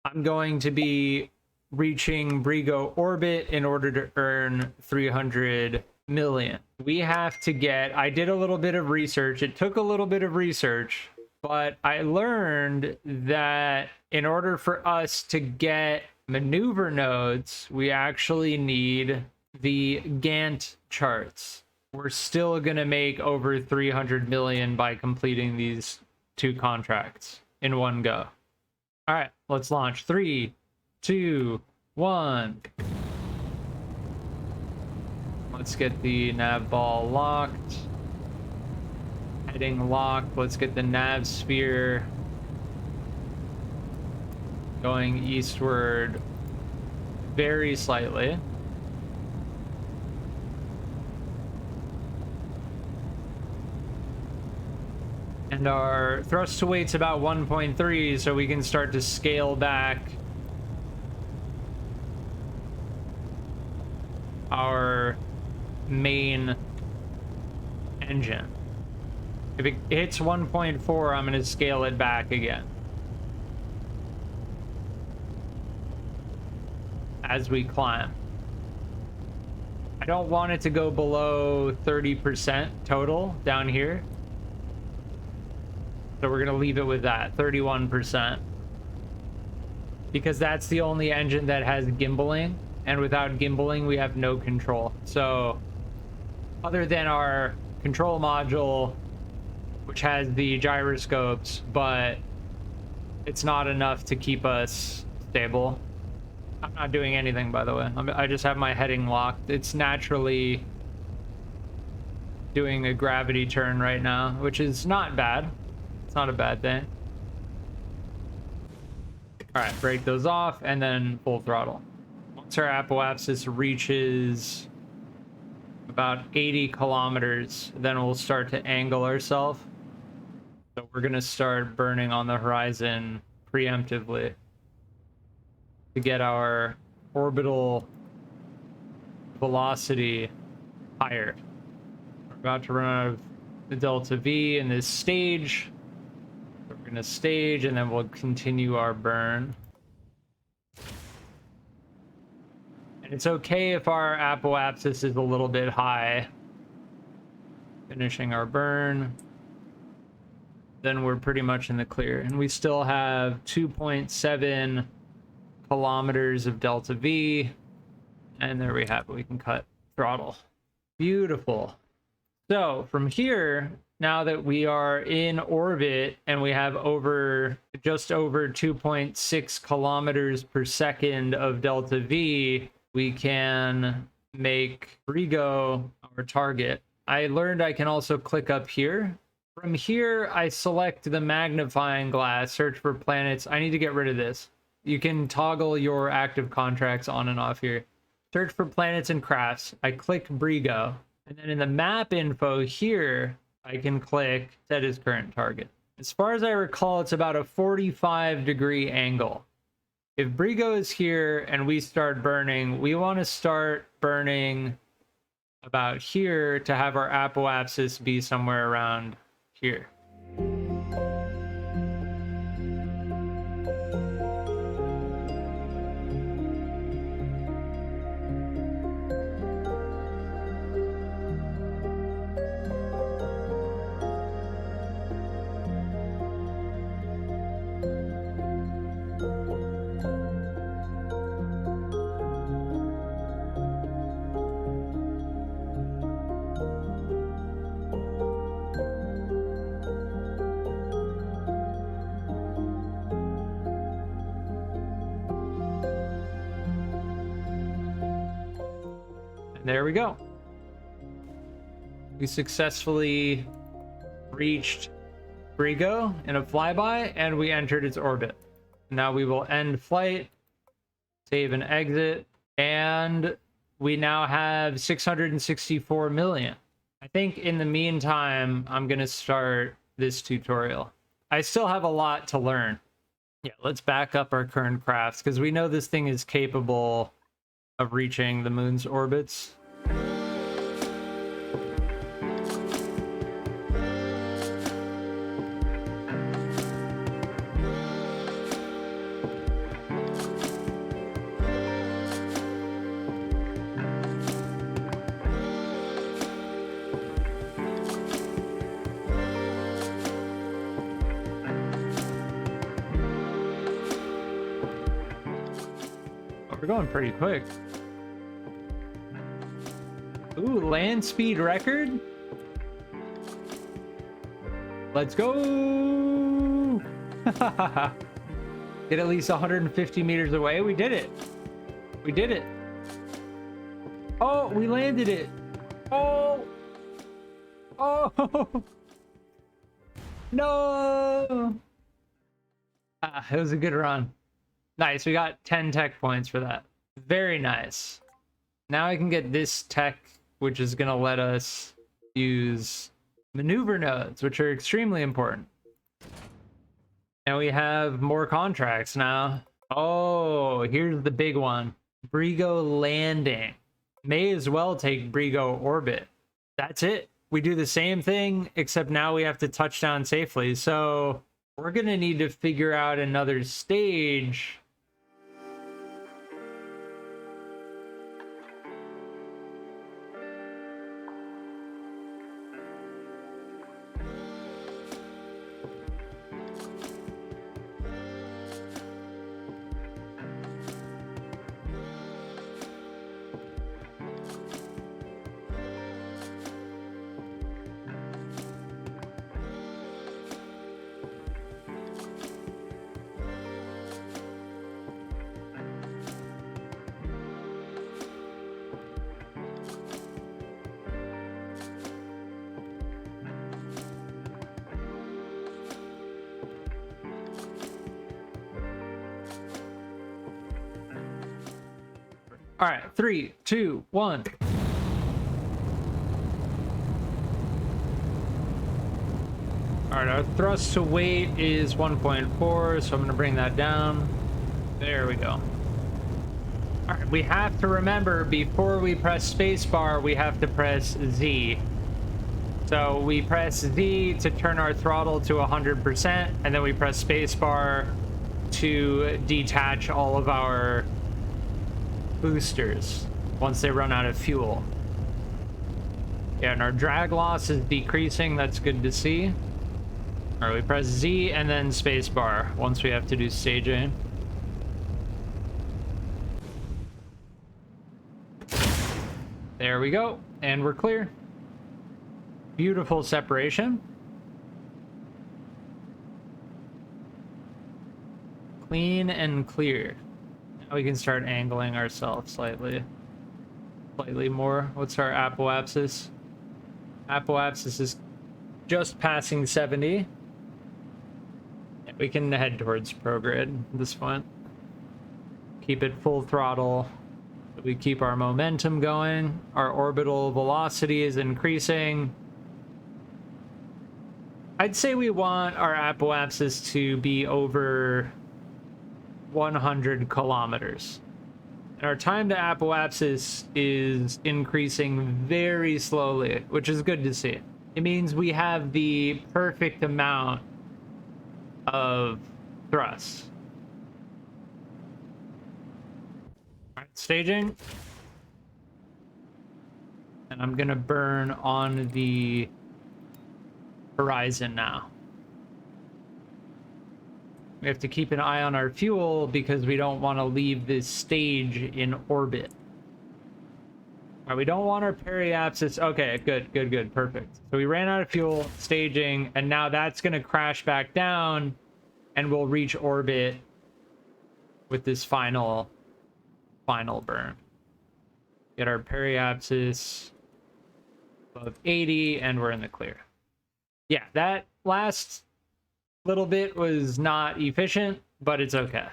I'm going to be reaching Brigo orbit in order to earn 300 million. We have to get, I did a little bit of research. It took a little bit of research, but I learned that in order for us to get maneuver nodes, we actually need the Gantt charts. We're still going to make over 300 million by completing these 2 contracts in one go. All right, let's launch. 3, 2, 1. Let's get the nav ball locked. Heading locked. Let's get the nav sphere going eastward very slightly. And our thrust to weight's about 1.3, so we can start to scale back our main engine. If it hits 1.4, I'm going to scale it back again as we climb. I don't want it to go below 30% total down here. So we're going to leave it with that, 31%. Because that's the only engine that has gimbaling. And without gimbaling, we have no control. So other than our control module, which has the gyroscopes, but it's not enough to keep us stable. I'm not doing anything, by the way. I just have my heading locked. It's naturally doing a gravity turn right now, which is not bad. It's not a bad thing. All right, break those off and then full throttle. Once our apoapsis reaches about 80 kilometers, then we'll start to angle ourselves. So we're gonna start burning on the horizon preemptively to get our orbital velocity higher. We're about to run out of the delta V in this stage. So we're gonna stage and then we'll continue our burn. And it's okay if our apoapsis is a little bit high. Finishing our burn. Then we're pretty much in the clear. And we still have 2.7 kilometers of delta V. And there we have it. We can cut throttle. Beautiful. So from here, now that we are in orbit and we have just over 2.6 kilometers per second of delta V, we can make Brigo our target. I learned I can also click up here. From here, I select the magnifying glass, search for planets. I need to get rid of this. You can toggle your active contracts on and off here. Search for planets and crafts. I click Brigo. And then in the map info here, I can click set his current target. As far as I recall, it's about a 45-degree angle. If Brigo is here and we start burning, we want to start burning about here to have our apoapsis be somewhere around here. There we go. We successfully reached Brigo in a flyby and we entered its orbit. Now we will end flight, save and exit, and we now have 664 million. I think in the meantime, I'm going to start this tutorial. I still have a lot to learn. Yeah, let's back up our current crafts because we know this thing is capable of reaching the moon's orbits. We're going pretty quick. Ooh, land speed record. Let's go. Get at least 150 meters away. We did it. We did it. Oh, we landed it. Oh. Oh. No. It was a good run. Nice. We got 10 tech points for that. Very nice. Now I can get this tech, which is going to let us use maneuver nodes, which are extremely important. And we have more contracts now. Oh, here's the big one. Brigo landing. May as well take Brigo orbit. That's it. We do the same thing, except now we have to touch down safely. So we're going to need to figure out another stage. All right, 3, 2, 1. All right, our thrust to weight is 1.4, so I'm going to bring that down. There we go. All right, we have to remember before we press spacebar, we have to press Z. So we press Z to turn our throttle to 100%, and then we press spacebar to detach all of our boosters once they run out of fuel. Yeah, and our drag loss is decreasing. That's good to see. All right, we press Z and then spacebar once we have to do staging. There we go, and we're clear. Beautiful separation. Clean and clear. Now we can start angling ourselves slightly more. What's our apoapsis? Apoapsis is just passing 70. Yeah, we can head towards prograde at this point. Keep it full throttle. We keep our momentum going. Our orbital velocity is increasing. I'd say we want our apoapsis to be over 100 kilometers. And our time to apoapsis is increasing very slowly, which is good to see. It means we have the perfect amount of thrust. All right, staging. And I'm gonna burn on the horizon now. We have to keep an eye on our fuel because we don't want to leave this stage in orbit. All right, we don't want our periapsis. Okay, good, perfect. So we ran out of fuel, staging, and now that's going to crash back down, and we'll reach orbit with this final burn. Get our periapsis above 80, and we're in the clear. Yeah, that last little bit was not efficient, but it's okay.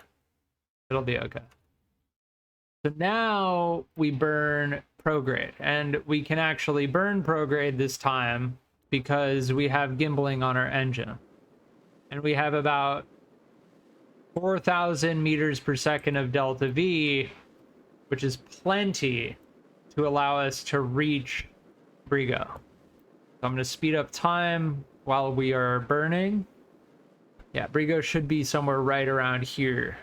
It'll be okay. So now we burn prograde, and we can actually burn prograde this time because we have gimbaling on our engine. And we have about 4,000 meters per second of delta V, which is plenty to allow us to reach Brigo. So I'm going to speed up time while we are burning. Yeah, Brigo should be somewhere right around here.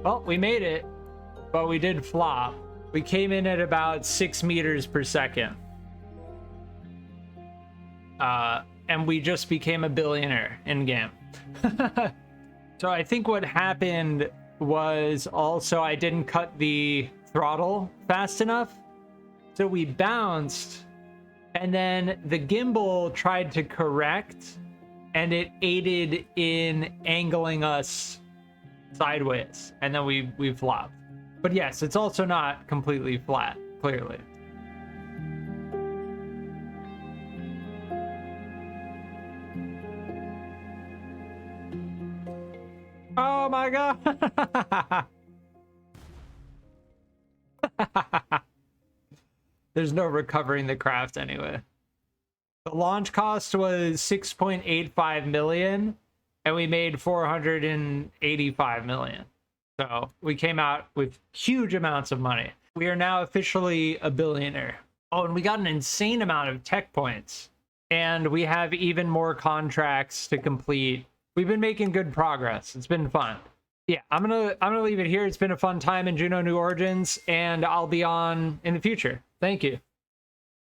Well, we made it, but we did flop. We came in at about 6 meters per second. And we just became a billionaire in game. So I think what happened was also I didn't cut the throttle fast enough. So we bounced, and then the gimbal tried to correct, and it aided in angling us sideways, and then we flopped. But yes, it's also not completely flat, clearly. Oh my god. There's no recovering the craft anyway. The launch cost was 6.85 million, and we made 485 million. So we came out with huge amounts of money. We are now officially a billionaire. Oh, and we got an insane amount of tech points, and we have even more contracts to complete. We've been making good progress. It's been fun. Yeah, I'm gonna leave it here. It's been a fun time in Juno New Origins, and I'll be on in the future. Thank you.